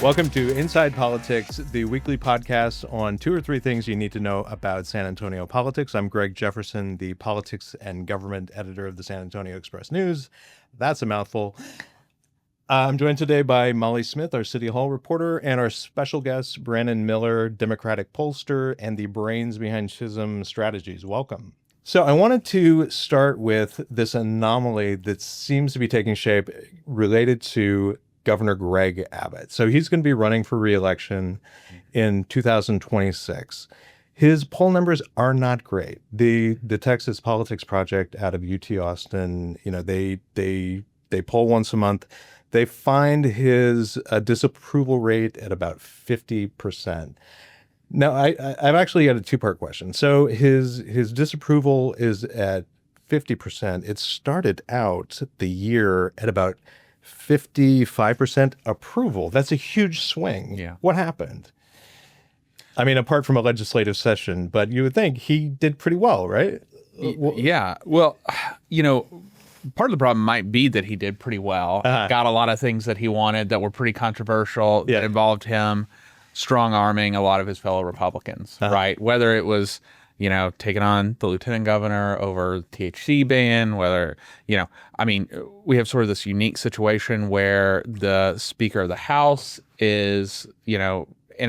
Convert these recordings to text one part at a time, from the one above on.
Welcome to ENside Politics, the weekly podcast on 2 or 3 things you need to know about San Antonio politics. I'm Greg Jefferson, the politics and government editor of the San Antonio Express-News. That's a mouthful. I'm joined today by Molly Smith, our City Hall reporter, and our special guest, Brannon Miller, Democratic pollster, and the brains behind Chisholm Strategies. Welcome. So I wanted to start with this anomaly that seems to be taking shape related to Governor Greg Abbott. So he's going to be running for re-election in 2026. His poll numbers are not great. The Texas Politics Project out of UT Austin, they poll once a month. They find his disapproval rate at about 50%. Now, I've actually got a two-part question. So his disapproval is at 50%. It started out the year at about 55% approval. That's a huge swing. Yeah. What happened? I mean, apart from a legislative session, but you would think he did pretty well, right? Yeah. Well, part of the problem might be that he did pretty well. Got a lot of things that he wanted that were pretty controversial that involved him strong-arming a lot of his fellow Republicans, right? Whether it was, taking on the lieutenant governor over THC ban, whether, we have sort of this unique situation where the Speaker of the House is, in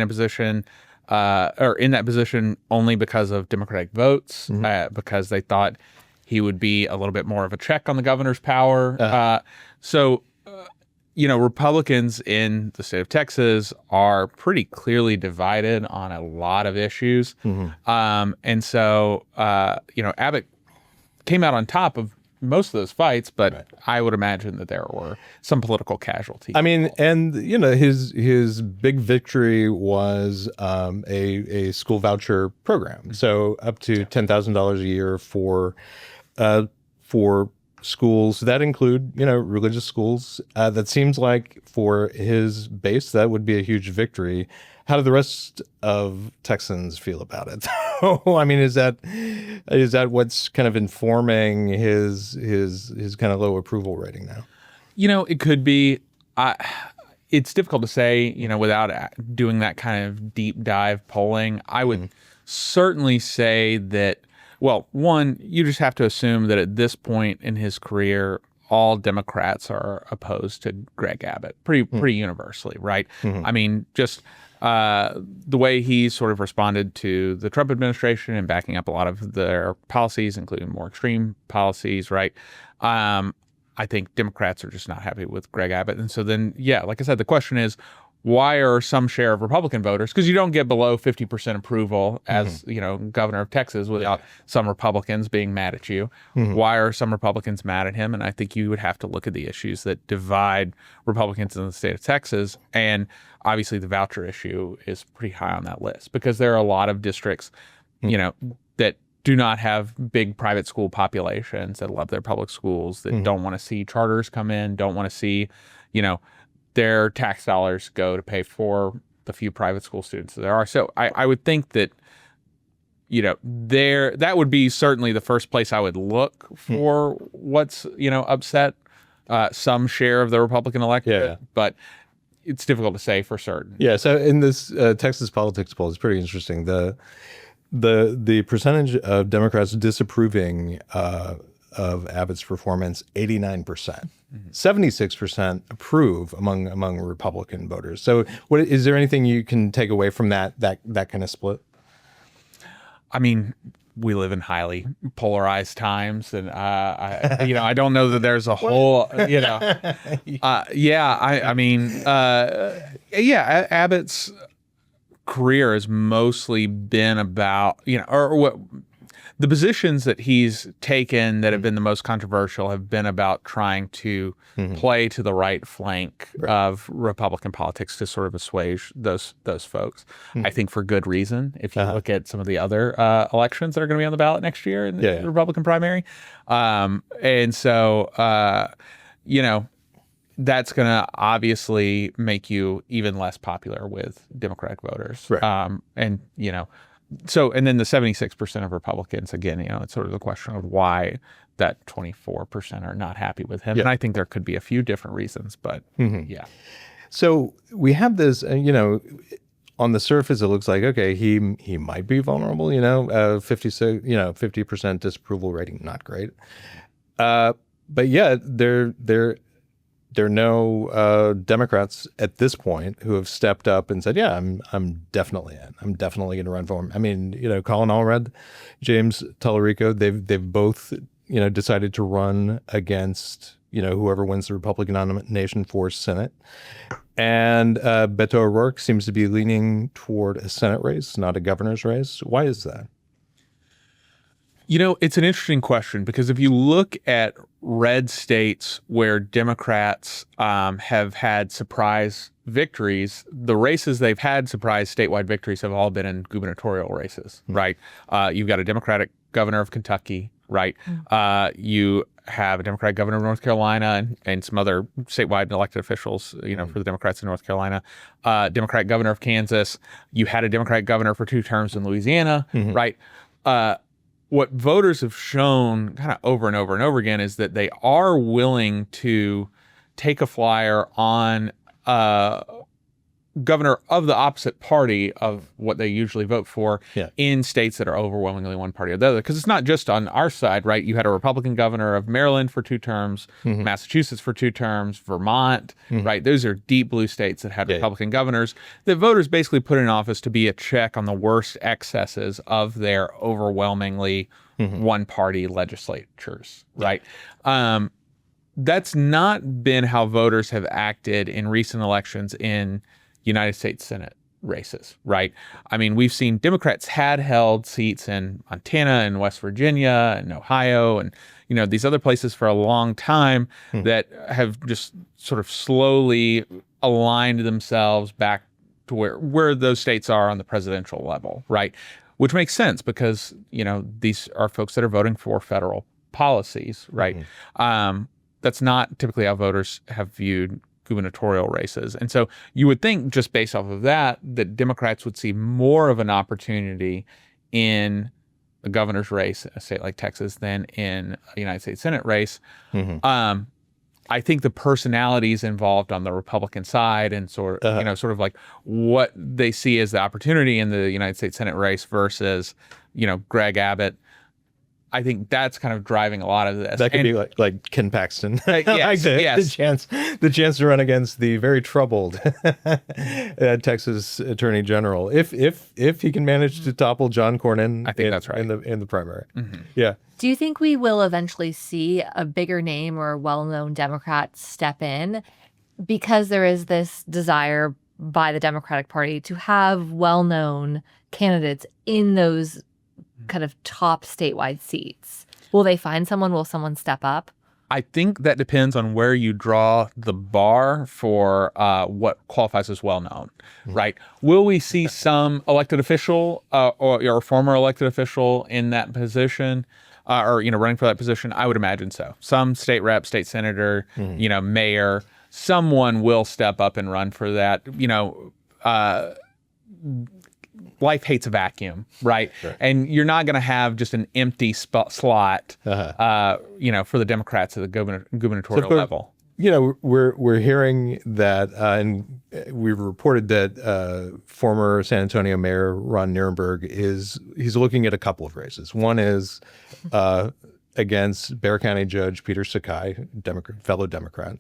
a position or in that position only because of Democratic votes, because they thought he would be a little bit more of a check on the governor's power. Republicans in the state of Texas are pretty clearly divided on a lot of issues. And so, Abbott came out on top of most of those fights, but I would imagine that there were some political casualties. I mean, and, his big victory was a school voucher program. So up to $10,000 a year for schools that include, religious schools. That seems like for his base, that would be a huge victory. How do the rest of Texans feel about it? I mean, is that what's kind of informing his kind of low approval rating now? It could be. It's difficult to say, without doing that kind of deep dive polling. I would certainly say that. Well, one, you just have to assume that at this point in his career, all Democrats are opposed to Greg Abbott pretty universally, right? I mean, just the way he sort of responded to the Trump administration and backing up a lot of their policies, including more extreme policies, right? I think Democrats are just not happy with Greg Abbott. And so then, like I said, the question is, why are some share of Republican voters, because you don't get below 50% approval as, governor of Texas without some Republicans being mad at you. Why are some Republicans mad at him? And I think you would have to look at the issues that divide Republicans in the state of Texas. And obviously the voucher issue is pretty high on that list because there are a lot of districts, that do not have big private school populations, that love their public schools, that don't want to see charters come in, don't want to see, their tax dollars go to pay for the few private school students that there are. So I would think that, that would be certainly the first place I would look for what's, upset some share of the Republican electorate. But it's difficult to say for certain. Yeah. So in this Texas politics poll, it's pretty interesting. The percentage of Democrats disapproving of Abbott's performance, 89%. 76% approve among Republican voters. So is there anything you can take away from that kind of split? I mean, we live in highly polarized times, and I don't know that there's a whole, Abbott's career has mostly been about, the positions that he's taken that have been the most controversial have been about trying to play to the right flank of Republican politics to sort of assuage those folks. I think for good reason. If you look at some of the other elections that are going to be on the ballot next year in the Republican primary, and so that's going to obviously make you even less popular with Democratic voters, So, and then the 76% of Republicans, again, it's sort of the question of why that 24% are not happy with him. And I think there could be a few different reasons, but yeah. So we have this, on the surface, it looks like, okay, he might be vulnerable, 56, 50% disapproval rating, not great. But yeah, there are no Democrats at this point who have stepped up and said, yeah, I'm definitely in. I'm definitely going to run for him. I mean, Colin Allred, James Tallarico, they've both, decided to run against, whoever wins the Republican nomination for Senate. And Beto O'Rourke seems to be leaning toward a Senate race, not a governor's race. Why is that? It's an interesting question because if you look at red states where Democrats have had surprise victories, the races they've had surprise statewide victories have all been in gubernatorial races, right? You've got a Democratic governor of Kentucky, right? You have a Democratic governor of North Carolina and some other statewide elected officials, for the Democrats in North Carolina. Democratic governor of Kansas. You had a Democratic governor for 2 terms in Louisiana, right? What voters have shown kind of over and over and over again is that they are willing to take a flyer on governor of the opposite party of what they usually vote for in states that are overwhelmingly one party or the other. Because it's not just on our side, right? You had a Republican governor of Maryland for 2 terms, Massachusetts for 2 terms, Vermont, right? Those are deep blue states that had Republican governors that voters basically put in office to be a check on the worst excesses of their overwhelmingly one party legislatures, right? That's not been how voters have acted in recent elections in United States Senate races, right? I mean, we've seen Democrats had held seats in Montana and West Virginia and Ohio and, these other places for a long time that have just sort of slowly aligned themselves back to where those states are on the presidential level, right? Which makes sense because, these are folks that are voting for federal policies, right? That's not typically how voters have viewed gubernatorial races. And so you would think just based off of that Democrats would see more of an opportunity in a governor's race in a state like Texas than in a United States Senate race. I think the personalities involved on the Republican side and sort of like what they see as the opportunity in the United States Senate race versus, Greg Abbott. I think that's kind of driving a lot of this. That could be like Ken Paxton. Yes, the chance to run against the very troubled Texas Attorney General, if he can manage to topple John Cornyn. I think that's right in the primary. Yeah. Do you think we will eventually see a bigger name or a well-known Democrat step in because there is this desire by the Democratic Party to have well-known candidates in those kind of top statewide seats? Will they find someone? Will someone step up? I think that depends on where you draw the bar for what qualifies as well-known, right? Will we see some elected official or former elected official in that position or running for that position? I would imagine so. Some state rep, state senator, mayor, someone will step up and run for that. Life hates a vacuum, right? Sure. And you're not going to have just an empty slot, for the Democrats at the gubernatorial level. We're hearing that, and we've reported that former San Antonio Mayor Ron Nirenberg he's looking at a couple of races. One is against Bexar County Judge Peter Sakai, fellow Democrat.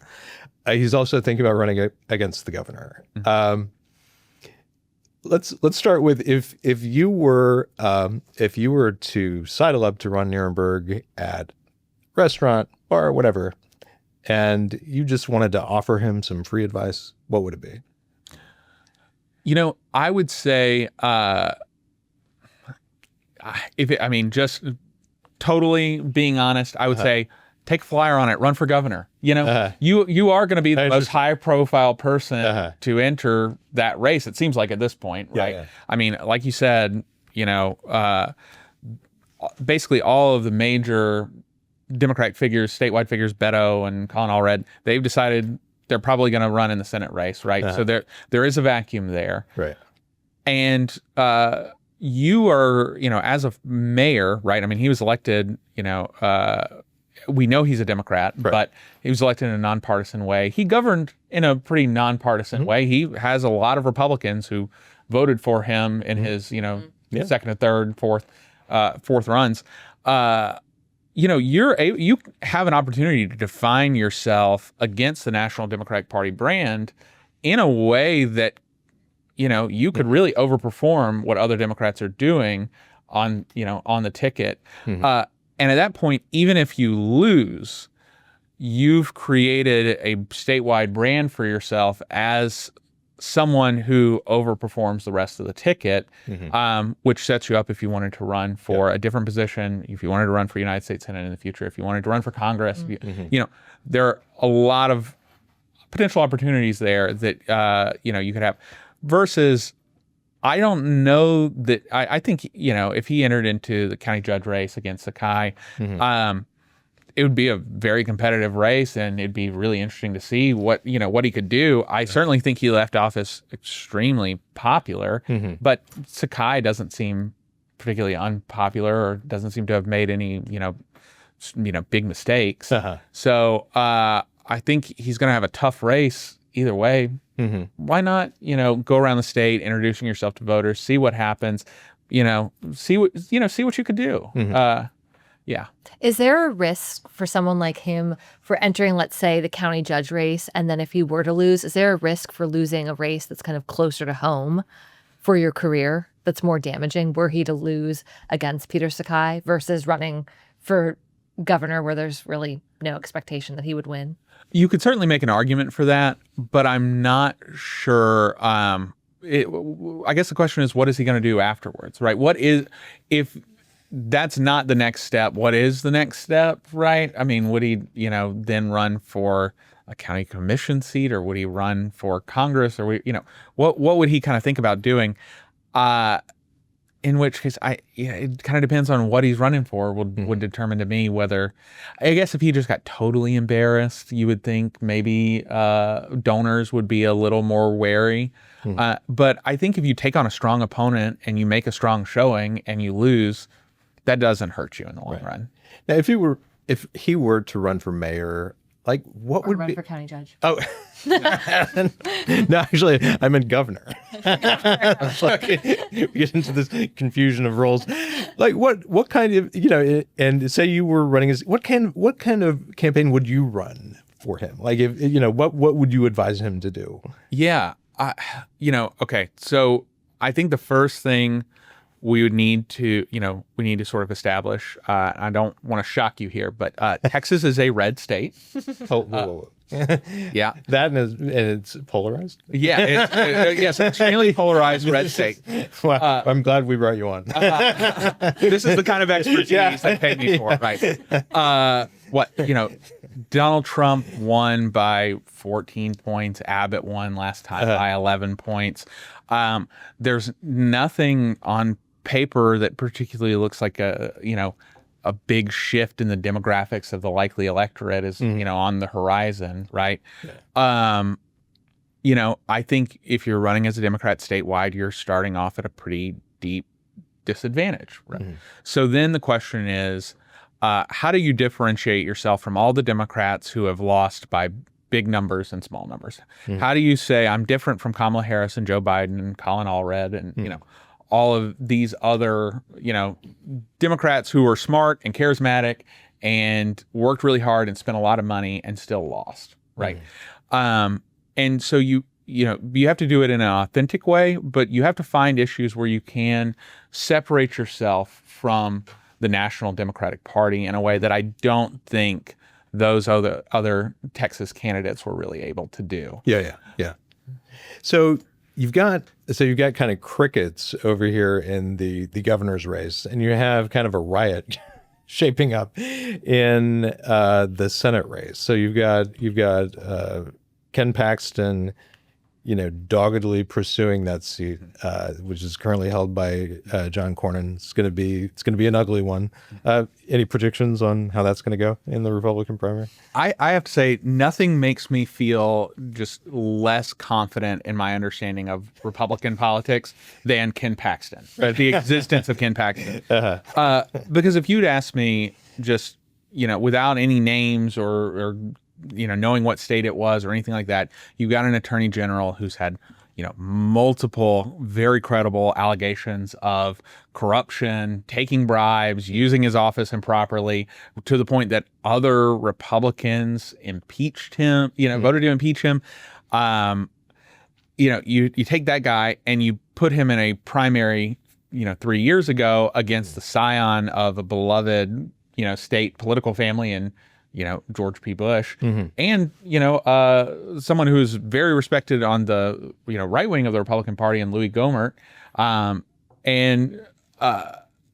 He's also thinking about running against the governor. Let's start with if you were to sidle up to Ron Nirenberg at restaurant, bar, whatever, and you just wanted to offer him some free advice, what would it be? I would say just totally being honest, I would say take a flyer on it, run for governor. You are going to be the most high profile person to enter that race. It seems like at this point, right? Yeah. I mean, like you said, basically all of the major Democratic figures, statewide figures, Beto and Colin Allred, they've decided they're probably going to run in the Senate race, right? So there is a vacuum there. Right. And you are, as a mayor, right? I mean, he was elected, we know he's a Democrat, but he was elected in a nonpartisan way. He governed in a pretty nonpartisan way. He has a lot of Republicans who voted for him in his, second and third, fourth runs. You have an opportunity to define yourself against the National Democratic Party brand in a way that, you could really overperform what other Democrats are doing on the ticket. And at that point, even if you lose, you've created a statewide brand for yourself as someone who overperforms the rest of the ticket, which sets you up if you wanted to run for a different position, if you wanted to run for United States Senate in the future, if you wanted to run for Congress. There are a lot of potential opportunities there that, you could have. Versus, I don't know that I think, if he entered into the county judge race against Sakai, it would be a very competitive race, and it'd be really interesting to see what he could do. I certainly think he left office extremely popular, but Sakai doesn't seem particularly unpopular or doesn't seem to have made any, big mistakes. So I think he's going to have a tough race either way. Why not, go around the state, introducing yourself to voters, see what happens, see what you could do. Yeah. Is there a risk for someone like him for entering, let's say, the county judge race, and then if he were to lose, is there a risk for losing a race that's kind of closer to home for your career that's more damaging were he to lose against Peter Sakai versus running for governor where there's really no expectation that he would win? You could certainly make an argument for that, but I'm not sure. I guess the question is, what is he going to do afterwards, right? If that's not the next step, what is the next step, right? I mean, would he, then run for a county commission seat, or would he run for Congress, or what would he kind of think about doing? In which case, it kind of depends on what he's running for would determine to me whether, I guess if he just got totally embarrassed, you would think maybe donors would be a little more wary. But I think if you take on a strong opponent and you make a strong showing and you lose, that doesn't hurt you in the long run. Now, if he were to run for mayor, like what would run be for county judge? Oh, no, actually, I meant governor. Like, we get into this confusion of roles. Like, what kind of and say you were running as what kind of campaign would you run for him? Like, if what would you advise him to do? Yeah, okay. So I think the first thing we would need to, sort of establish, I don't want to shock you here, but Texas is a red state. Whoa. Yeah. That and it's polarized? Yeah. Yes, extremely polarized red state. Well, I'm glad we brought you on. This is the kind of expertise they pay me for, right? Donald Trump won by 14 points. Abbott won last time by 11 points. There's nothing on paper that particularly looks like a big shift in the demographics of the likely electorate is on the horizon, right? I think if you're running as a Democrat statewide, you're starting off at a pretty deep disadvantage, right? So then the question is, how do you differentiate yourself from all the Democrats who have lost by big numbers and small numbers? How do you say I'm different from Kamala Harris and Joe Biden and Colin Allred and all of these other Democrats who are smart and charismatic and worked really hard and spent a lot of money and still lost, right? And so you have to do it in an authentic way, but you have to find issues where you can separate yourself from the National Democratic Party in a way that I don't think those other Texas candidates were really able to do. Yeah. So you've got kind of crickets over here in the governor's race, and you have kind of a riot shaping up in the Senate race. So you've got Ken Paxton, doggedly pursuing that seat, which is currently held by John Cornyn. It's going to be an ugly one. Any predictions on how that's going to go in the Republican primary? I have to say, nothing makes me feel just less confident in my understanding of Republican politics than Ken Paxton, the existence of Ken Paxton. Because if you'd asked me just without any names or knowing what state it was or anything like that, you've got an attorney general who's had, multiple very credible allegations of corruption, taking bribes, using his office improperly, to the point that other Republicans impeached him, voted to impeach him. You take that guy and you put him in a primary, 3 years ago against the scion of a beloved, state political family and, George P. Bush, and, someone who's very respected on the, right wing of the Republican Party, and Louis Gohmert.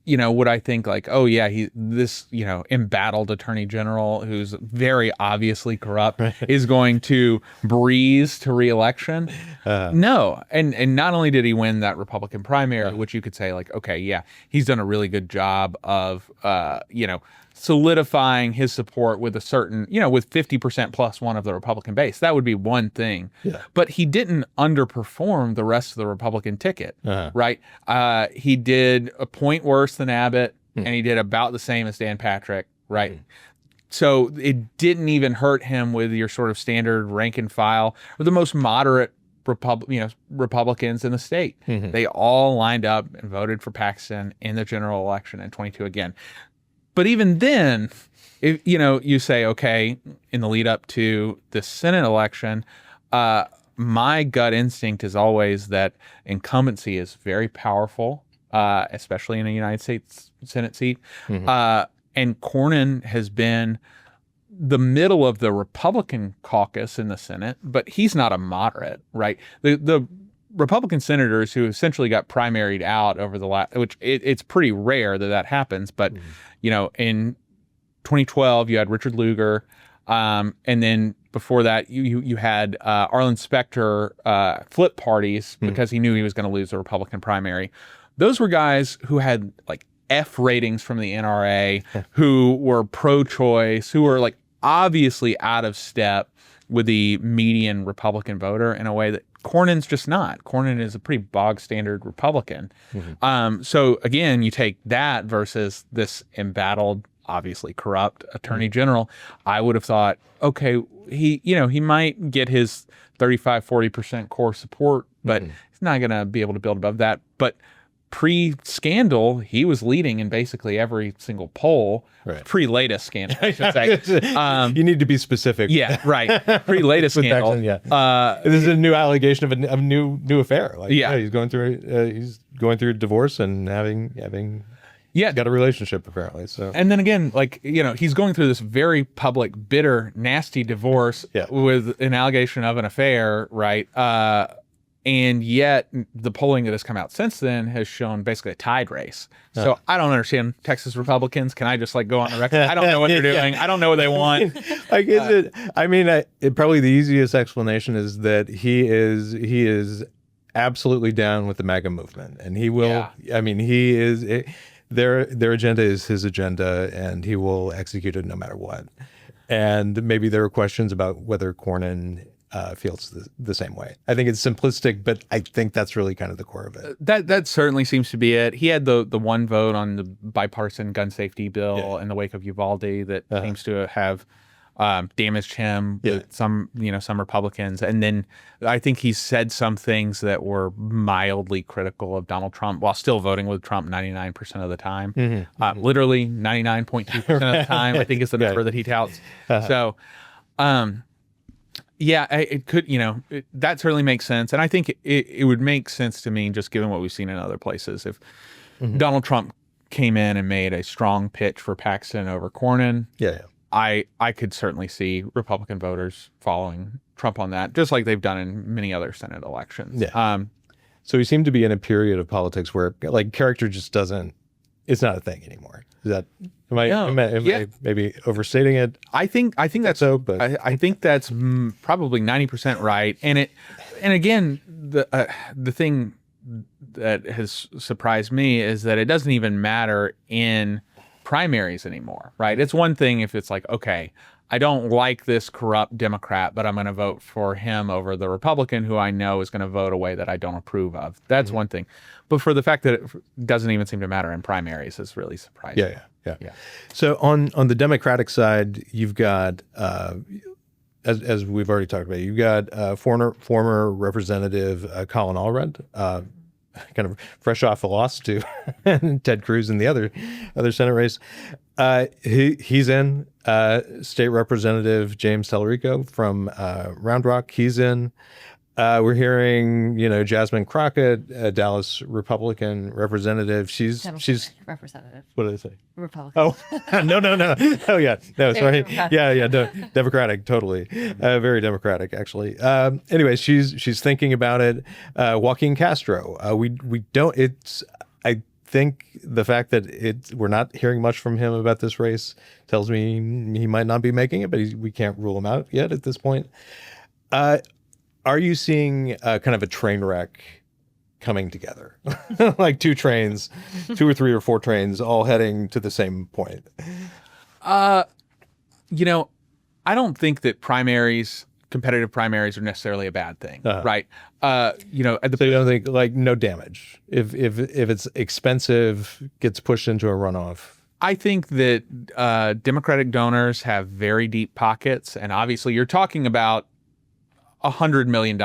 Would I think like, oh yeah, this embattled attorney general who's very obviously corrupt is going to breeze to re-election? No. And not only did he win that Republican primary, which you could say like, okay, yeah, he's done a really good job of, solidifying his support with a certain, with 50% plus one of the Republican base. That would be one thing. Yeah. But he didn't underperform the rest of the Republican ticket, right? He did a point worse than Abbott, and he did about the same as Dan Patrick, right? So it didn't even hurt him with your sort of standard rank and file or the most moderate Republicans in the state. They all lined up and voted for Paxton in the general election in 22 again. But even then, if, you say, okay, in the lead up to the Senate election, my gut instinct is always that incumbency is very powerful, especially in a United States Senate seat. And Cornyn has been the middle of the Republican caucus in the Senate, but he's not a moderate, right? The Republican senators who essentially got primaried out over the last, which it's pretty rare that happens, but in 2012 you had Richard Lugar, and then before that you had Arlen Specter flip parties because he knew he was going to lose the Republican primary. Those were guys who had like F ratings from the NRA, who were pro-choice, who were like obviously out of step with the median Republican voter in a way that Cornyn's just not. Cornyn is a pretty bog standard Republican. So again, you take that versus this embattled, obviously corrupt attorney general. I would have thought, okay, he might get his 35-40% core support, but he's not going to be able to build above that. But pre-scandal, he was leading in basically every single poll. Pre-latest scandal, I should say. You need to be specific. Yeah, right. Pre-latest scandal. This is a new allegation of a new affair. Like, he's going through a divorce and having got a relationship apparently. So, and then again, like he's going through this very public, bitter, nasty divorce with an allegation of an affair, right? And yet the polling that has come out since then has shown basically a tied race. So I don't understand Texas Republicans. Can I just like go on the record? I don't know what they're doing. I don't know what they want. Probably the easiest explanation is that he is absolutely down with the MAGA movement, and he will. I mean, he is. Their agenda is his agenda, and he will execute it no matter what. And maybe there are questions about whether Cornyn feels the same way. I think it's simplistic, but I think that's really kind of the core of it. That certainly seems to be it. He had the one vote on the bipartisan gun safety bill in the wake of Uvalde that seems to have damaged him with some Republicans. And then I think he said some things that were mildly critical of Donald Trump while still voting with Trump 99% of the time. Literally 99.2% of the time, I think is the number that he touts. So, yeah, it could, that certainly makes sense. And I think it would make sense to me, just given what we've seen in other places, if Donald Trump came in and made a strong pitch for Paxton over Cornyn. I could certainly see Republican voters following Trump on that, just like they've done in many other Senate elections. So we seem to be in a period of politics where like character just doesn't, it's not a thing anymore. Is that, am I maybe overstating it? I think that's so, but I think that's probably 90% right. And again, the thing that has surprised me is that it doesn't even matter in primaries anymore, right? It's one thing if it's like, okay, I don't like this corrupt Democrat, but I'm going to vote for him over the Republican who I know is going to vote a way that I don't approve of. That's one thing. But for the fact that it doesn't even seem to matter in primaries is really surprising. Yeah. Yeah. So on the Democratic side, you've got as we've already talked about, you've got former Representative Colin Allred, kind of fresh off a loss to Ted Cruz in the other Senate race. He's in. State Representative James Tellerico from Round Rock, he's in. We're hearing, Jasmine Crockett, a Dallas Republican representative. She's representative. What did I say? Republican. Oh, no. Oh, yeah. No, sorry. Democratic. Yeah. Democratic, totally. Very democratic, actually. Anyway, she's thinking about it. Joaquin Castro. I think the fact that we're not hearing much from him about this race tells me he might not be making it, but we can't rule him out yet at this point. Are you seeing kind of a train wreck coming together? Like two or three or four trains all heading to the same point? I don't think that competitive primaries are necessarily a bad thing, right? So you don't think, like, no damage if it's expensive, gets pushed into a runoff? I think that Democratic donors have very deep pockets, and obviously you're talking about $100 million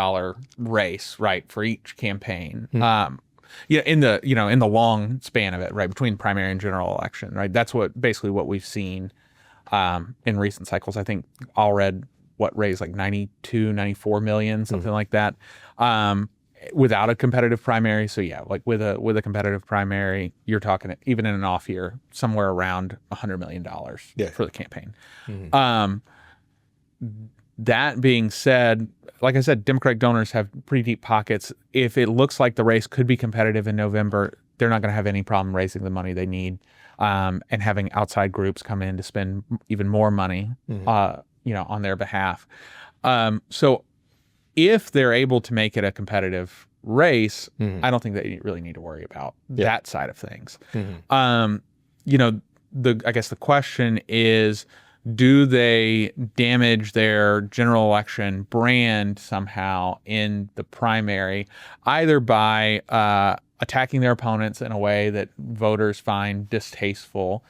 race, right, for each campaign. In the long span of it, right, between primary and general election, right. That's basically what we've seen in recent cycles. I think Allred raised like 92, 94 million, something like that, without a competitive primary. So yeah, like with a competitive primary, you're talking, even in an off year, somewhere around $100 million for the campaign. That being said, like I said, Democratic donors have pretty deep pockets. If it looks like the race could be competitive in November, they're not going to have any problem raising the money they need, and having outside groups come in to spend even more money, on their behalf. So if they're able to make it a competitive race, I don't think that you really need to worry about that side of things. I guess the question is, do they damage their general election brand somehow in the primary, either by attacking their opponents in a way that voters find distasteful,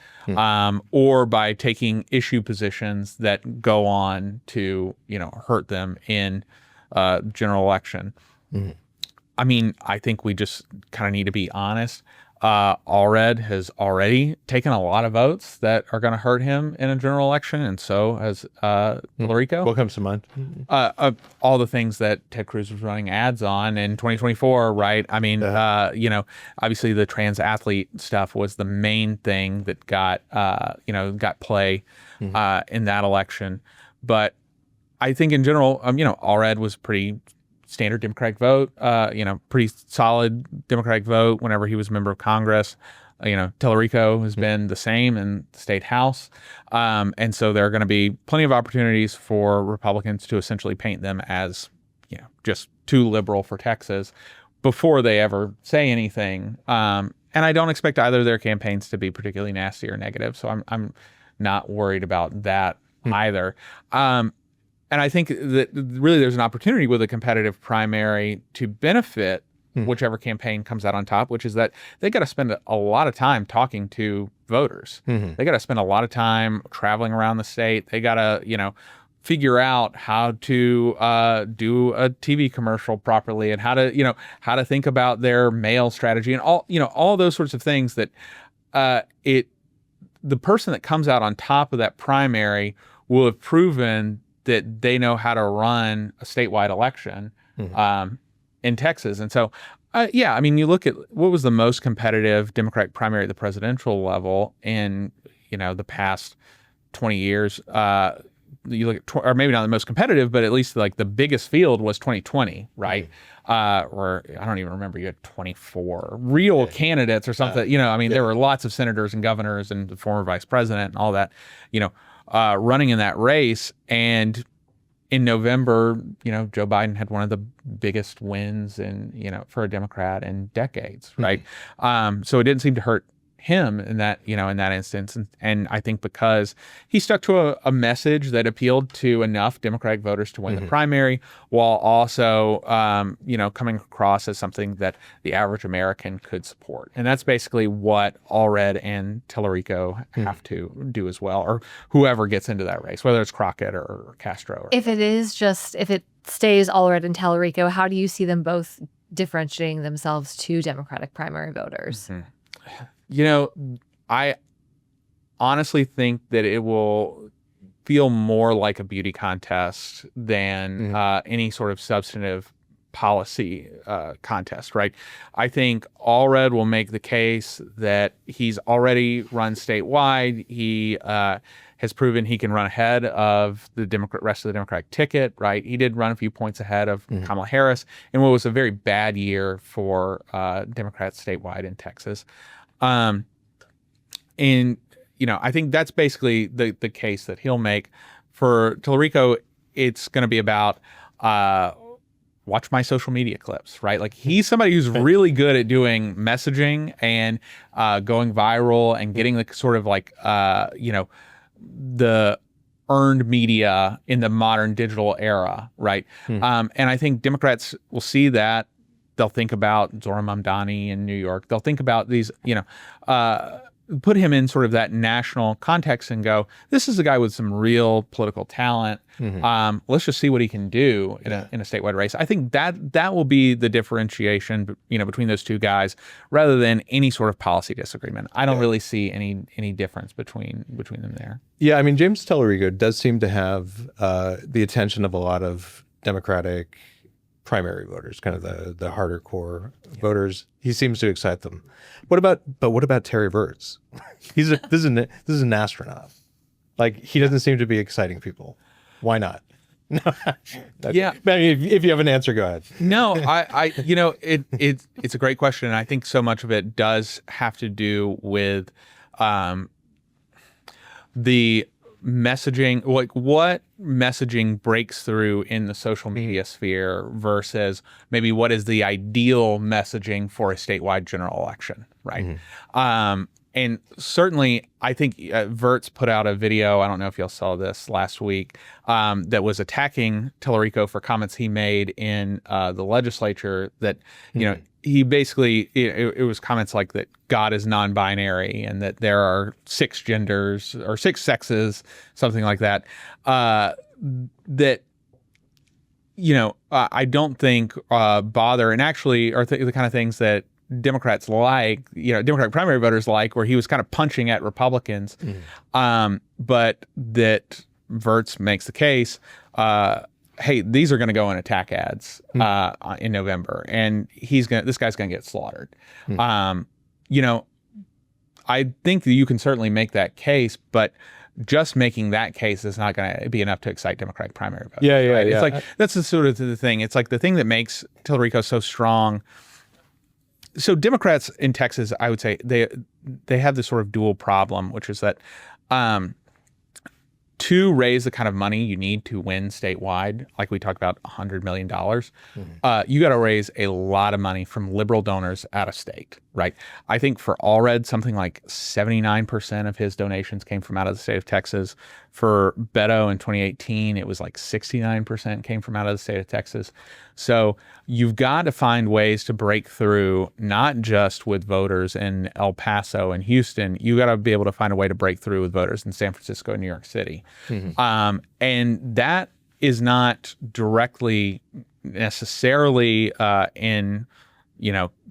or by taking issue positions that go on to, hurt them in general election? I mean, I think we just kind of need to be honest. Allred has already taken a lot of votes that are going to hurt him in a general election, and so has Tellerico. What comes to mind? All the things that Ted Cruz was running ads on in 2024, right? I mean, obviously the trans athlete stuff was the main thing that got play in that election. But I think in general, Allred was pretty standard Democratic vote, pretty solid Democratic vote whenever he was a member of Congress. Tellerico has been the same in the state house. And so there are going to be plenty of opportunities for Republicans to essentially paint them as, just too liberal for Texas before they ever say anything. And I don't expect either of their campaigns to be particularly nasty or negative. So I'm not worried about that either. And I think that really there's an opportunity with a competitive primary to benefit whichever campaign comes out on top, which is that they got to spend a lot of time talking to voters. They got to spend a lot of time traveling around the state. They got to, figure out how to do a TV commercial properly, and how to think about their mail strategy, and all those sorts of things that the person that comes out on top of that primary will have proven that they know how to run a statewide election in Texas. And so, you look at what was the most competitive Democratic primary at the presidential level in, the past 20 years. You look at, or maybe not the most competitive, but at least like the biggest field was 2020, right? Or I don't even remember, you had 24 real candidates or something. There were lots of senators and governors and the former vice president and all that, running in that race. And in November, Joe Biden had one of the biggest wins for a Democrat in decades, right? So it didn't seem to hurt him in that instance. And I think because he stuck to a message that appealed to enough Democratic voters to win the primary, while also, coming across as something that the average American could support. And that's basically what Allred and Tellerico have to do as well, or whoever gets into that race, whether it's Crockett or Castro. If it stays Allred and Tellerico, how do you see them both differentiating themselves to Democratic primary voters? I honestly think that it will feel more like a beauty contest than any sort of substantive policy contest, right? I think Allred will make the case that he's already run statewide. He has proven he can run ahead of the rest of the Democratic ticket, right? He did run a few points ahead of Kamala Harris in what was a very bad year for Democrats statewide in Texas. I think that's basically the case that he'll make. For Tellerico, it's going to be about watch my social media clips, right? Like, he's somebody who's really good at doing messaging and going viral and getting the sort of like, the earned media in the modern digital era, right? And I think Democrats will see that. They'll think about Zohran Mamdani in New York. They'll think about these, put him in sort of that national context and go, this is a guy with some real political talent. Let's just see what he can do in a statewide race. I think that will be the differentiation, between those two guys, rather than any sort of policy disagreement. I don't really see any difference between them there. Yeah, I mean, James Tellerico does seem to have the attention of a lot of Democratic primary voters, kind of the harder core voters. He seems to excite them. What about Terry Virts? This is an astronaut. Like, he doesn't seem to be exciting people. Why not? Yeah. I mean, if you have an answer, go ahead. No, it's a great question. And I think so much of it does have to do with the messaging, like what messaging breaks through in the social media sphere versus maybe what is the ideal messaging for a statewide general election, right? And certainly, I think Virts put out a video, I don't know if y'all saw this last week, that was attacking Tellerico for comments he made in the legislature that, he basically, it was comments like that God is non-binary and that there are 6 genders or 6 sexes, something like that, that, I don't think bother and actually are the kind of things that Democrats like, Democratic primary voters like, where he was kind of punching at Republicans. But that Virts makes the case, hey, these are going to go in attack ads in November, and this guy's going to get slaughtered. I think that you can certainly make that case, but just making that case is not going to be enough to excite Democratic primary voters. Yeah. It's like, that's the sort of the thing. It's like the thing that makes Tellerico so strong. So Democrats in Texas, I would say they have this sort of dual problem, which is that to raise the kind of money you need to win statewide, like we talked about $100 million, you got to raise a lot of money from liberal donors out of state, right? I think for Allred, something like 79% of his donations came from out of the state of Texas. For Beto in 2018, it was like 69% came from out of the state of Texas. So you've got to find ways to break through, not just with voters in El Paso and Houston. You got to be able to find a way to break through with voters in San Francisco and New York City. And that is not directly necessarily in,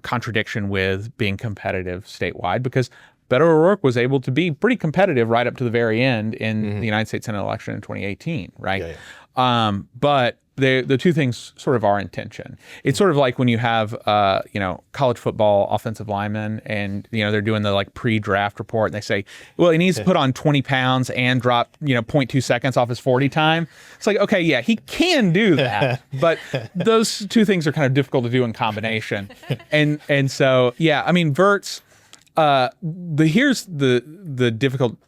contradiction with being competitive statewide, because Beto O'Rourke was able to be pretty competitive right up to the very end in the United States Senate election in 2018, right? But the two things sort of are in tension. It's sort of like when you have, college football offensive linemen and, they're doing the like pre-draft report and they say, well, he needs to put on 20 pounds and drop, 0.2 seconds off his 40 time. It's like, okay, yeah, he can do that. But those two things are kind of difficult to do in combination. And so, yeah, I mean, Virts, here's the difficult,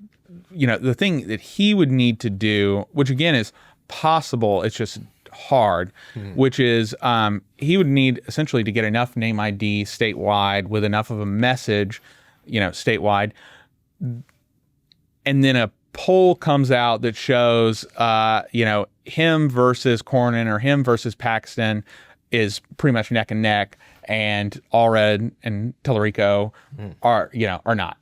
the thing that he would need to do, which again is possible, it's just hard, which is he would need essentially to get enough name ID statewide with enough of a message statewide. And then a poll comes out that shows, him versus Cornyn or him versus Paxton is pretty much neck and neck, and Allred and Tellerico are not.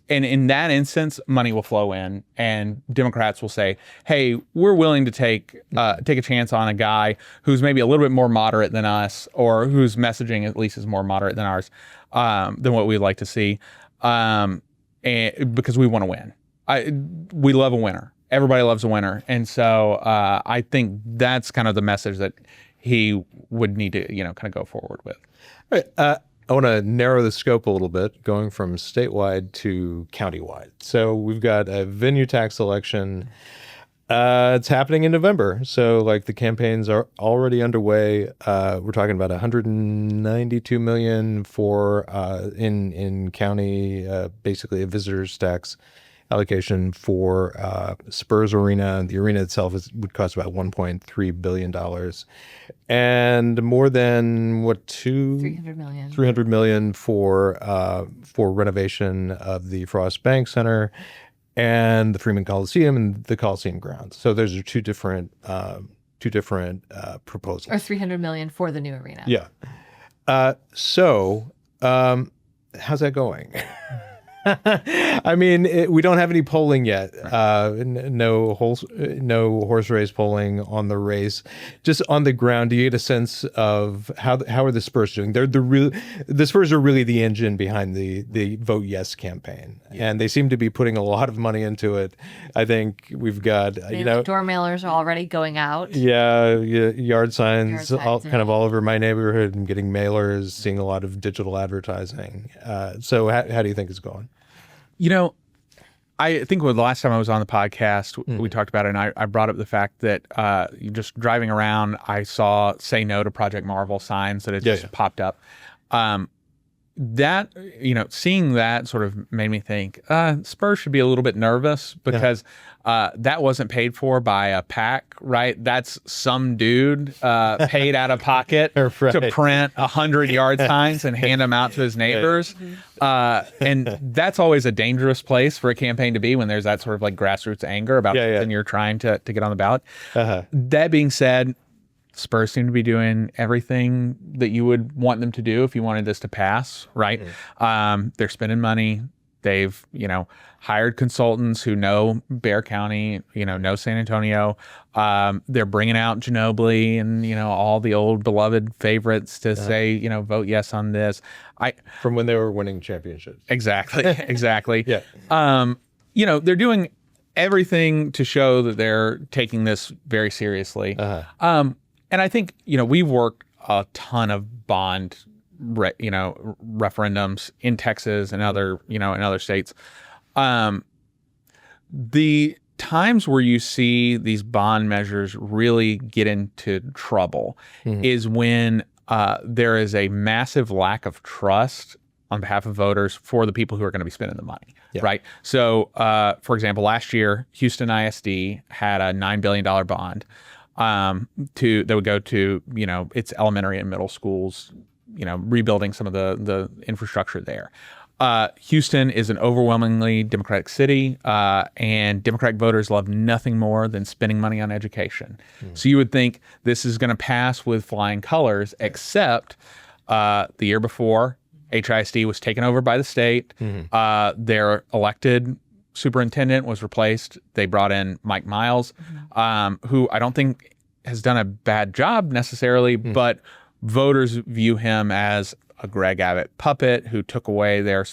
And in that instance, money will flow in, and Democrats will say, "Hey, we're willing to take a chance on a guy who's maybe a little bit more moderate than us, or whose messaging at least is more moderate than ours, than what we'd like to see, and because we want to win. We love a winner. Everybody loves a winner, and so I think that's kind of the message that he would need to kind of go forward with." All right. I want to narrow the scope a little bit, going from statewide to countywide. So we've got a venue tax election. It's happening in November. So like the campaigns are already underway. We're talking about $192 million for in county, basically a visitor's tax allocation for Spurs Arena. The arena itself would cost about $1.3 billion, and more than $300 million for renovation of the Frost Bank Center and the Freeman Coliseum and the Coliseum grounds. So those are two different proposals. Or $300 million for the new arena. Yeah. So how's that going? I mean, we don't have any polling yet. No horse race polling on the race. Just on the ground, do you get a sense of how are the Spurs doing? The Spurs are really the engine behind the Vote Yes campaign, and they seem to be putting a lot of money into it. I think we've got door mailers are already going out. Yeah, yard signs kind of all over my neighborhood. I'm getting mailers, seeing a lot of digital advertising. So how do you think it's going? I think the last time I was on the podcast, we talked about it, and I brought up the fact that just driving around, I saw "Say No to Project Marvel" signs that had just popped up. That, seeing that sort of made me think Spurs should be a little bit nervous, because that wasn't paid for by a PAC, right? That's some dude paid out of pocket to print 100 yard signs and hand them out to his neighbors. And that's always a dangerous place for a campaign to be, when there's that sort of like grassroots anger about something you're trying to get on the ballot. That being said, Spurs seem to be doing everything that you would want them to do if you wanted this to pass, right? They're spending money. They've, hired consultants who know Bexar County, know San Antonio. They're bringing out Ginobili and, all the old beloved favorites to say, vote yes on this. From when they were winning championships. Exactly. Yeah. They're doing everything to show that they're taking this very seriously. And I think, we've worked a ton of bond, referendums in Texas and other, in other states. The times where you see these bond measures really get into trouble is when there is a massive lack of trust on behalf of voters for the people who are going to be spending the money, right? So, for example, last year, Houston ISD had a $9 billion bond that would go to, its elementary and middle schools, rebuilding some of the infrastructure there. Houston is an overwhelmingly Democratic city, and Democratic voters love nothing more than spending money on education. So you would think this is going to pass with flying colors, except the year before, HISD was taken over by the state. Their elected superintendent was replaced. They brought in Mike Miles, who I don't think has done a bad job necessarily, but voters view him as a Greg Abbott puppet who took away their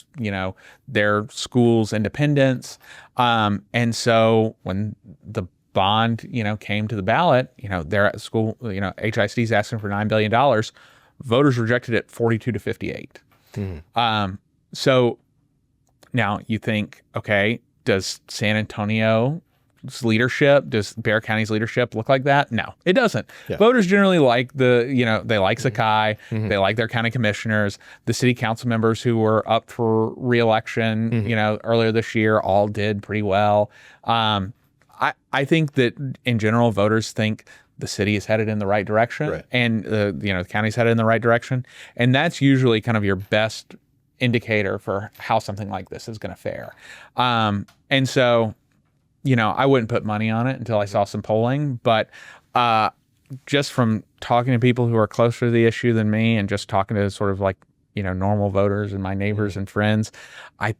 school's independence. And so when the bond, came to the ballot, they're at school, HISD's asking for $9 billion. Voters rejected it 42 to 58. So now you think, okay, does San Antonio's leadership, does Bexar County's leadership look like that? No, it doesn't. Voters generally like they like Sakai, they like their county commissioners, the city council members who were up for re-election, earlier this year all did pretty well. I think that in general, voters think the city is headed in the right direction, and the county's headed in the right direction, and that's usually kind of your best indicator for how something like this is going to fare. And so, I wouldn't put money on it until I saw some polling, but just from talking to people who are closer to the issue than me and just talking to sort of like, normal voters and my neighbors and friends, I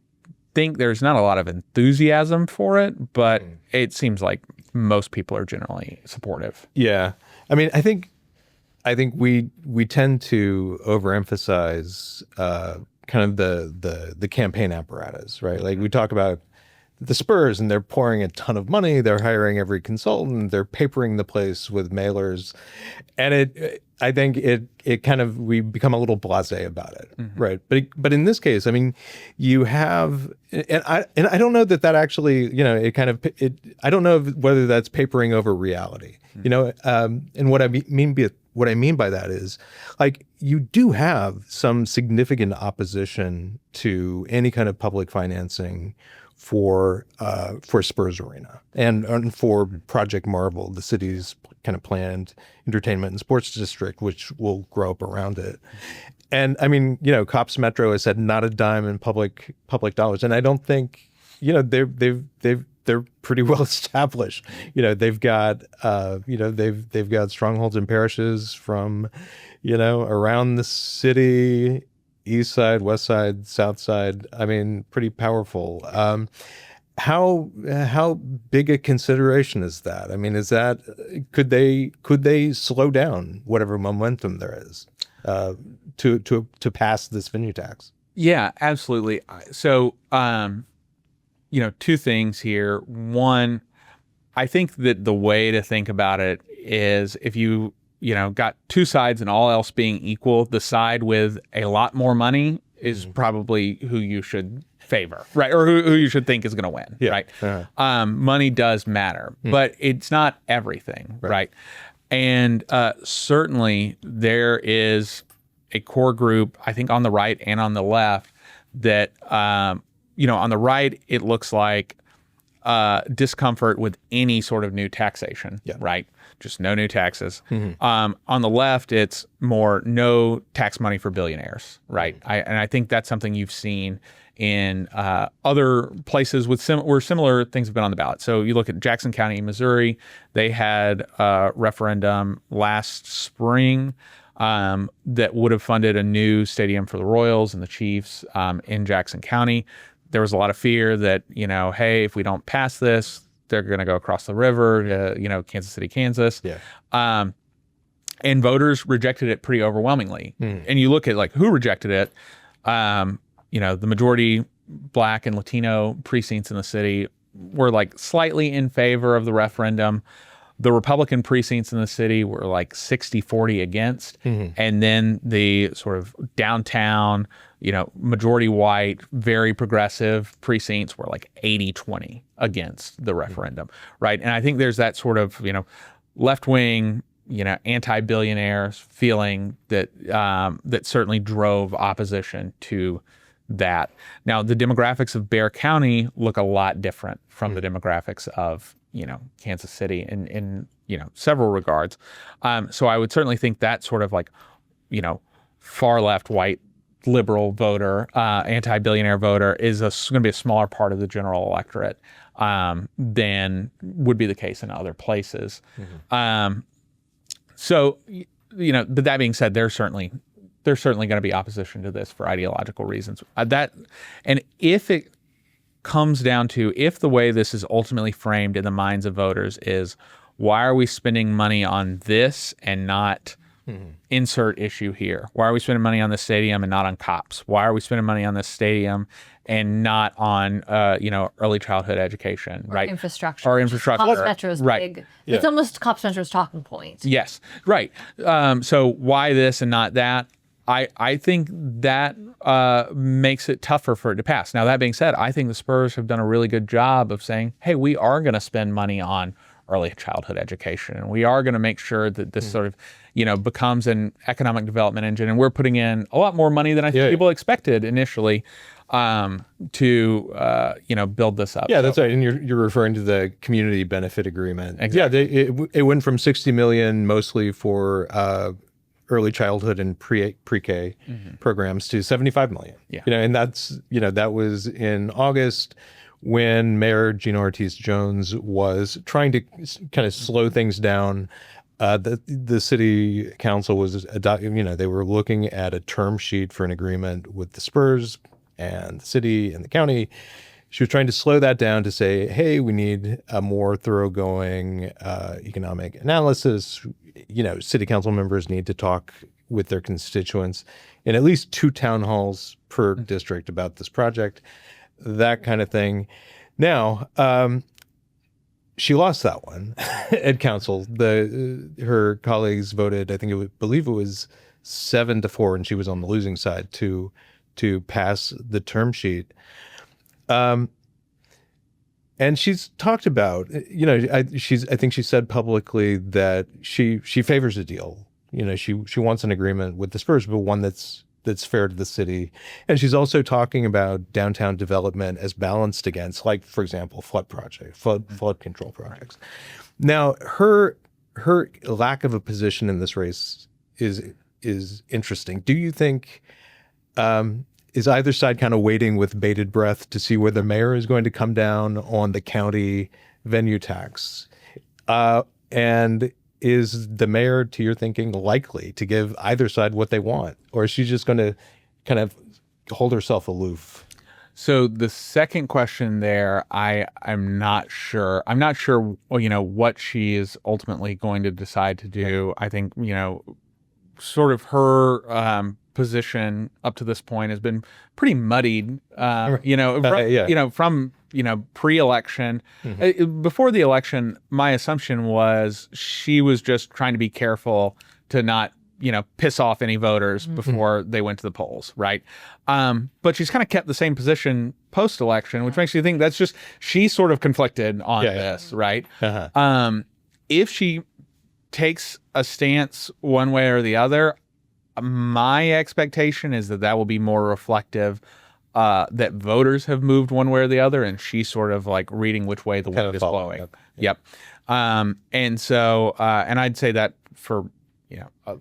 think there's not a lot of enthusiasm for it, but it seems like most people are generally supportive. Yeah. I mean, I think we tend to overemphasize kind of the campaign apparatus, right? Like we talk about the Spurs and they're pouring a ton of money, they're hiring every consultant, they're papering the place with mailers. And I think it kind of, we become a little blasé about it, right? But in this case, I mean, you have, and I don't know that actually, I don't know whether that's papering over reality, and what I mean by that is, like, you do have some significant opposition to any kind of public financing for Spurs Arena and for Project Marvel, the city's kind of planned entertainment and sports district, which will grow up around it. And I mean, Cops Metro has said not a dime in public dollars, and I don't think they're pretty well established. They've got they've got strongholds in parishes from around the city. East side, west side, south side. I mean, pretty powerful. How big a consideration is that? I mean, could they slow down whatever momentum there is to pass this venue tax? Yeah, absolutely. So, two things here. One, I think that the way to think about it is if you got two sides and all else being equal, the side with a lot more money is probably who you should favor, right? Or who you should think is going to win, right? Uh-huh. Money does matter, but it's not everything, right? And certainly there is a core group, I think on the right and on the left, that, on the right, it looks like discomfort with any sort of new taxation, right? Just no new taxes. On the left, it's more no tax money for billionaires, right? And I think that's something you've seen in other places with where similar things have been on the ballot. So you look at Jackson County, Missouri, they had a referendum last spring that would have funded a new stadium for the Royals and the Chiefs in Jackson County. There was a lot of fear that, hey, if we don't pass this, they're going to go across the river to, Kansas City, Kansas. And voters rejected it pretty overwhelmingly. And you look at like who rejected it, the majority Black and Latino precincts in the city were like slightly in favor of the referendum. The Republican precincts in the city were like 60-40 against. And then the sort of downtown, majority white, very progressive precincts were like 80-20 against the referendum, right? And I think there's that sort of, left-wing, anti-billionaires feeling that that certainly drove opposition to that. Now, the demographics of Bexar County look a lot different from the demographics of Kansas City in several regards. So I would certainly think that sort of like, far left white liberal voter, anti-billionaire voter is going to be a smaller part of the general electorate than would be the case in other places. So, but that being said, there's certainly going to be opposition to this for ideological reasons. And if it comes down to, if the way this is ultimately framed in the minds of voters is, why are we spending money on this and not insert issue here? Why are we spending money on this stadium and not on cops? Why are we spending money on this stadium and not on, early childhood education, right? Infrastructure. Or infrastructure. Cops Metro's right. big. Yeah. It's almost Cops Metro's talking point. Yes, right. So why this and not that? I think that makes it tougher for it to pass. Now, that being said, I think the Spurs have done a really good job of saying, hey, we are going to spend money on early childhood education, and we are going to make sure that this sort of, becomes an economic development engine. And we're putting in a lot more money than I think people expected initially to, build this up. Yeah, that's right. And you're referring to the community benefit agreement. Exactly. Yeah, it went from $60 million mostly for early childhood and pre-K programs to 75 million. Yeah. And that's, that was in August when Mayor Gina Ortiz Jones was trying to kind of slow things down. The city council was, they were looking at a term sheet for an agreement with the Spurs and the city and the county. She was trying to slow that down to say, hey, we need a more thoroughgoing economic analysis. City council members need to talk with their constituents in at least 2 town halls per district about this project, that kind of thing. Now, she lost that one at council. Her colleagues voted, believe it was 7-4, and she was on the losing side to pass the term sheet. And she's talked about, I think she said publicly that she favors a deal. She wants an agreement with the Spurs, but one that's fair to the city. And she's also talking about downtown development as balanced against, like, for example, flood control projects. Now, her lack of a position in this race is interesting. Do you think is either side kind of waiting with bated breath to see where the mayor is going to come down on the county venue tax? And is the mayor, to your thinking, likely to give either side what they want? Or is she just going to kind of hold herself aloof? So the second question there, I'm not sure. I'm not sure, what she is ultimately going to decide to do. I think, sort of her position up to this point has been pretty muddied, from pre-election. Before the election, my assumption was she was just trying to be careful to not, piss off any voters before they went to the polls, right? But she's kind of kept the same position post-election, which makes you think she's sort of conflicted on this, right? If she takes a stance one way or the other, my expectation is that will be more reflective that voters have moved one way or the other, and she's sort of like reading which way the wind is blowing. Yep. And so, and I'd say that for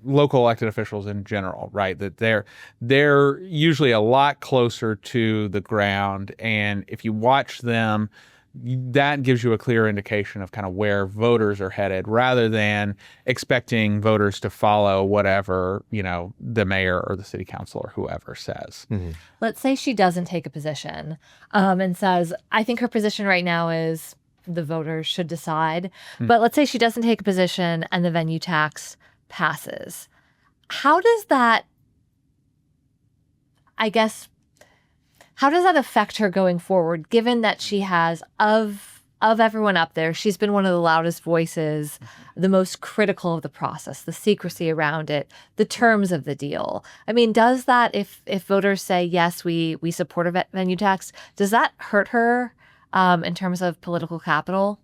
local elected officials in general, right? That they're usually a lot closer to the ground, and if you watch them, that gives you a clear indication of kind of where voters are headed, rather than expecting voters to follow whatever, the mayor or the city council or whoever says. Let's say she doesn't take a position and says, I think her position right now is the voters should decide. But let's say she doesn't take a position and the venue tax passes. How does that, how does that affect her going forward, given that she has, of everyone up there, she's been one of the loudest voices, the most critical of the process, the secrecy around it, the terms of the deal? I mean, does that, if voters say, yes, we support a venue tax, does that hurt her in terms of political capital?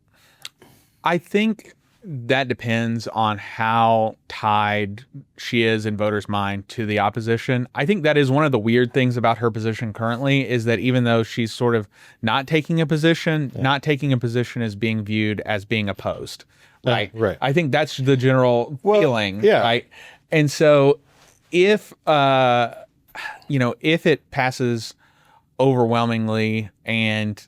I think that depends on how tied she is in voters' mind to the opposition. I think that is one of the weird things about her position currently, is that even though she's sort of not taking a position, not taking a position is being viewed as being opposed. Right. Right. I think that's the general feeling. Yeah. Right. And so if it passes overwhelmingly and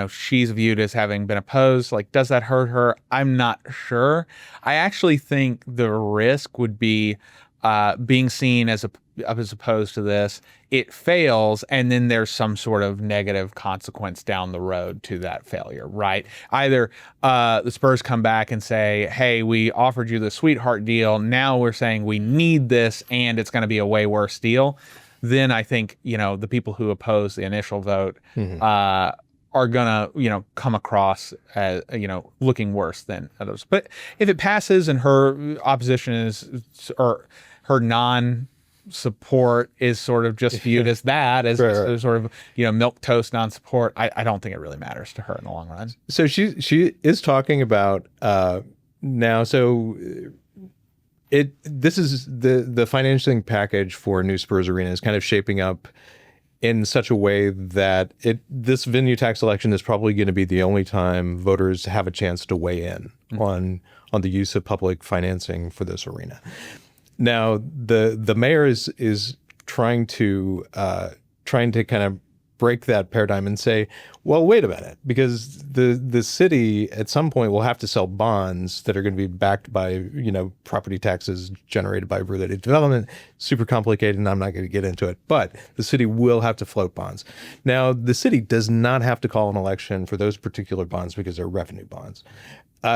she's viewed as having been opposed, like, does that hurt her? I'm not sure. I actually think the risk would be being seen as opposed to this. It fails, and then there's some sort of negative consequence down the road to that failure, right? Either the Spurs come back and say, hey, we offered you the sweetheart deal. Now we're saying we need this, and it's going to be a way worse deal. Then I think, the people who oppose the initial vote are going to, come across as, looking worse than others. But if it passes and her opposition or her non-support is sort of just viewed as that, as sort of, milquetoast non-support, I don't think it really matters to her in the long run. So she is talking about now, so... This is the financing package for new Spurs Arena is kind of shaping up in such a way that this venue tax election is probably going to be the only time voters have a chance to weigh in on the use of public financing for this arena. Now, the mayor is trying to kind of break that paradigm and say, well, wait a minute, because the city at some point will have to sell bonds that are going to be backed by, property taxes generated by related development. Super complicated, and I'm not going to get into it, but the city will have to float bonds. Now, the city does not have to call an election for those particular bonds because they're revenue bonds.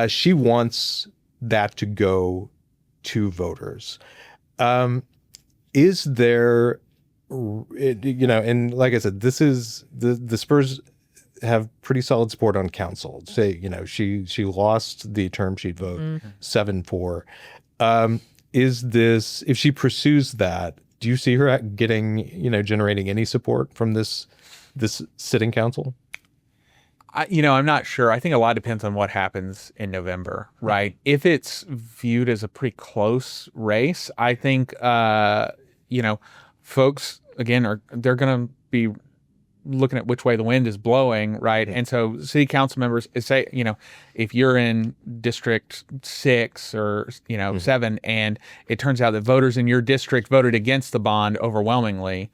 She wants that to go to voters. Is there, and like I said, this is the Spurs have pretty solid support on council. Say, she lost the term sheet vote 7-4. Is this, if she pursues that, do you see her getting, generating any support from this sitting council? I'm not sure. I think a lot depends on what happens in November, right? If it's viewed as a pretty close race, I think, folks, again, they're going to be looking at which way the wind is blowing, right? And so city council members say, if you're in District 6 or, 7, and it turns out that voters in your district voted against the bond overwhelmingly,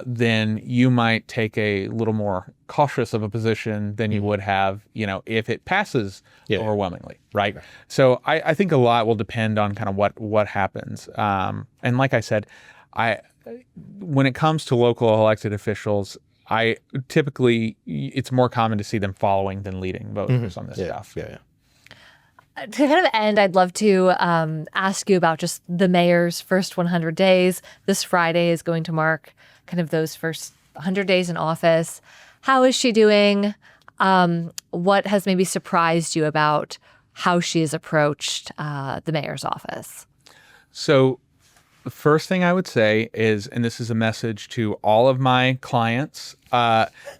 then you might take a little more cautious of a position than you would have, if it passes overwhelmingly, right? So I think a lot will depend on kind of what happens. And like I said, when it comes to local elected officials, it's more common to see them following than leading voters on this stuff. Yeah. To kind of end, I'd love to ask you about just the mayor's first 100 days. This Friday is going to mark kind of those first 100 days in office. How is she doing? What has maybe surprised you about how she has approached the mayor's office? So the first thing I would say is, and this is a message to all of my clients,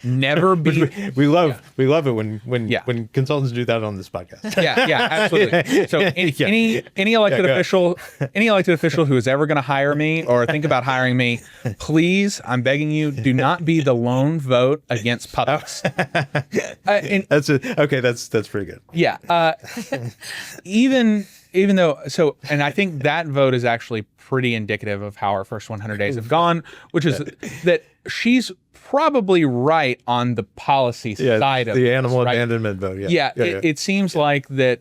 never be. we love it when consultants do that on this podcast. Yeah, absolutely. So any elected official who is ever going to hire me or think about hiring me, please, I'm begging you, do not be the lone vote against puppies. That's pretty good. Yeah. Even though, and I think that vote is actually pretty indicative of how our first 100 days have gone, which is that she's probably right on the policy side of the animal this, right? abandonment vote. It seems like that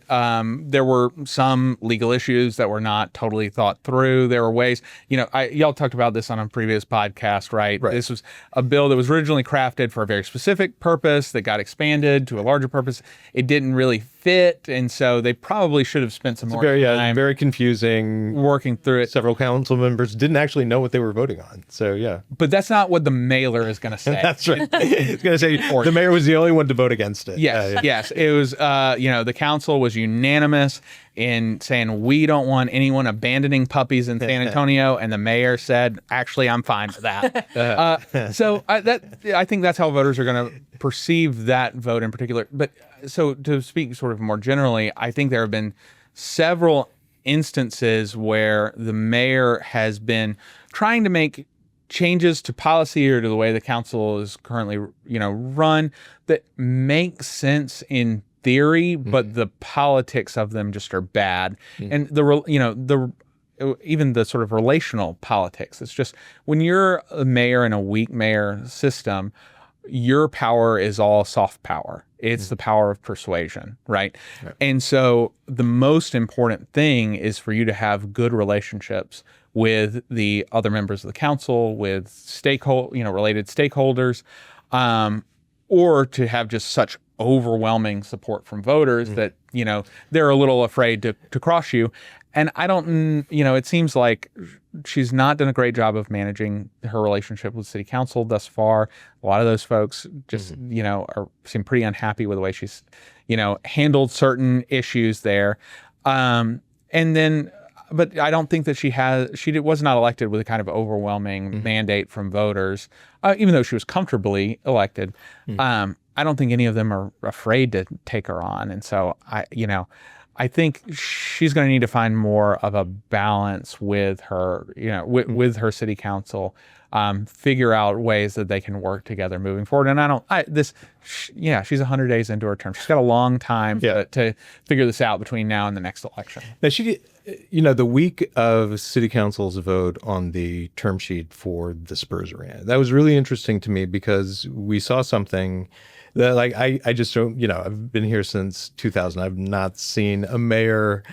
there were some legal issues that were not totally thought through. There were ways, y'all talked about this on a previous podcast, right? This was a bill that was originally crafted for a very specific purpose that got expanded to a larger purpose. It didn't really fit, and so they probably should have spent some more time. Very confusing. Working through it. Several council members didn't actually know what they were voting on. So yeah. But that's not what the mailer is going to say. That's right. It's going to say the mayor was the only one to vote against it. Yes, yes. It was, the council was unanimous in saying we don't want anyone abandoning puppies in San Antonio, and the mayor said, actually, I'm fine with that. So I think that's how voters are going to perceive that vote in particular. But so to speak sort of more generally, I think there have been several instances where the mayor has been trying to make changes to policy or to the way the council is currently, run that make sense in theory, but the politics of them just are bad. And even the sort of relational politics. It's just when you're a mayor in a weak mayor system, your power is all soft power. It's the power of persuasion, right? And so the most important thing is for you to have good relationships with the other members of the council, with related stakeholders, or to have just such overwhelming support from voters that, they're a little afraid to cross you. And I don't, it seems like she's not done a great job of managing her relationship with city council thus far. A lot of those folks just, seem pretty unhappy with the way she's, handled certain issues there. But I don't think that she was not elected with a kind of overwhelming mandate from voters, even though she was comfortably elected. I don't think any of them are afraid to take her on. And so I think she's going to need to find more of a balance with her, with her city council, figure out ways that they can work together moving forward. And she's 100 days into her term. She's got a long time to figure this out between now and the next election. Now The week of City Council's vote on the term sheet for the Spurs arena, that was really interesting to me because we saw something that, like, I just don't, I've been here since 2000. I've not seen a mayor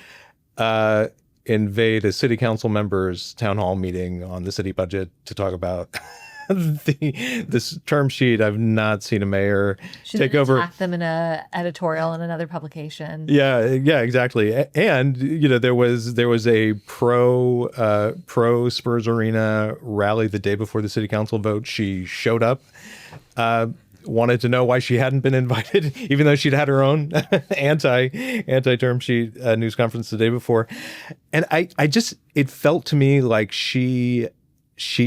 invade a city council member's town hall meeting on the city budget to talk about this term sheet. I've not seen a mayor take over. Attack them in a editorial in another publication. Yeah, exactly. And there was a pro Spurs Arena rally the day before the city council vote. She showed up. Wanted to know why she hadn't been invited, even though she'd had her own anti-term sheet news conference the day before. And it felt to me like she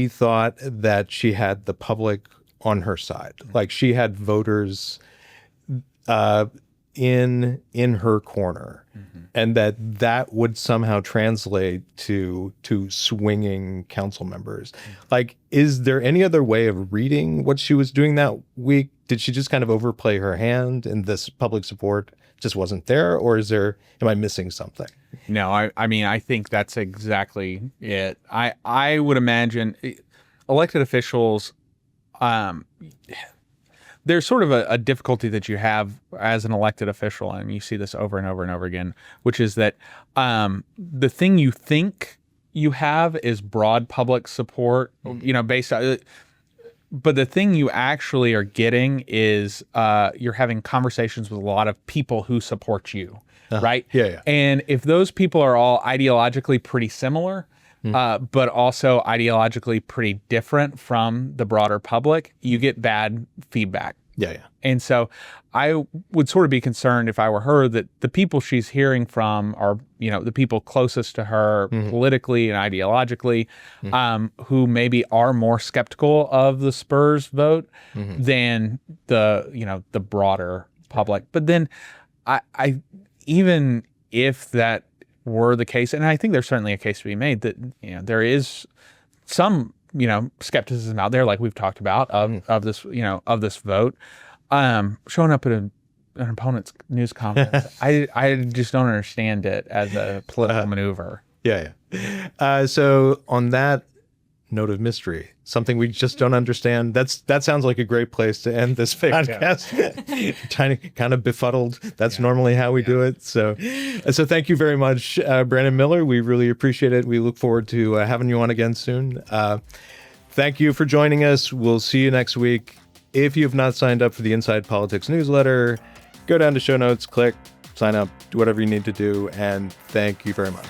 thought that she had the public on her side, like she had voters in her corner, and that would somehow translate to swinging council members. Like, is there any other way of reading what she was doing that week? Did she just kind of overplay her hand and this public support just wasn't there? Or am I missing something? No, I think that's exactly it. I would imagine elected officials, there's sort of a difficulty that you have as an elected official, and you see this over and over and over again, which is that the thing you think you have is broad public support, based on, but the thing you actually are getting is you're having conversations with a lot of people who support you, right? Yeah. And if those people are all ideologically pretty similar, but also ideologically pretty different from the broader public, you get bad feedback. Yeah. And so I would sort of be concerned if I were her that the people she's hearing from are, the people closest to her politically and ideologically, who maybe are more skeptical of the Spurs vote than the broader public. But then I even if that were the case, and I think there's certainly a case to be made that there is some skepticism out there, like we've talked about, of this vote, showing up at an opponent's news conference. I just don't understand it as a political maneuver. Yeah. So on that note of mystery, something we just don't understand, that sounds like a great place to end this podcast. Kind of befuddled. That's normally how we do it. So thank you very much, Brannon Miller. We really appreciate it. We look forward to having you on again soon. Thank you for joining us. We'll see you next week. If you have not signed up for the ENside Politics newsletter, go down to show notes, click, sign up, do whatever you need to do, and thank you very much.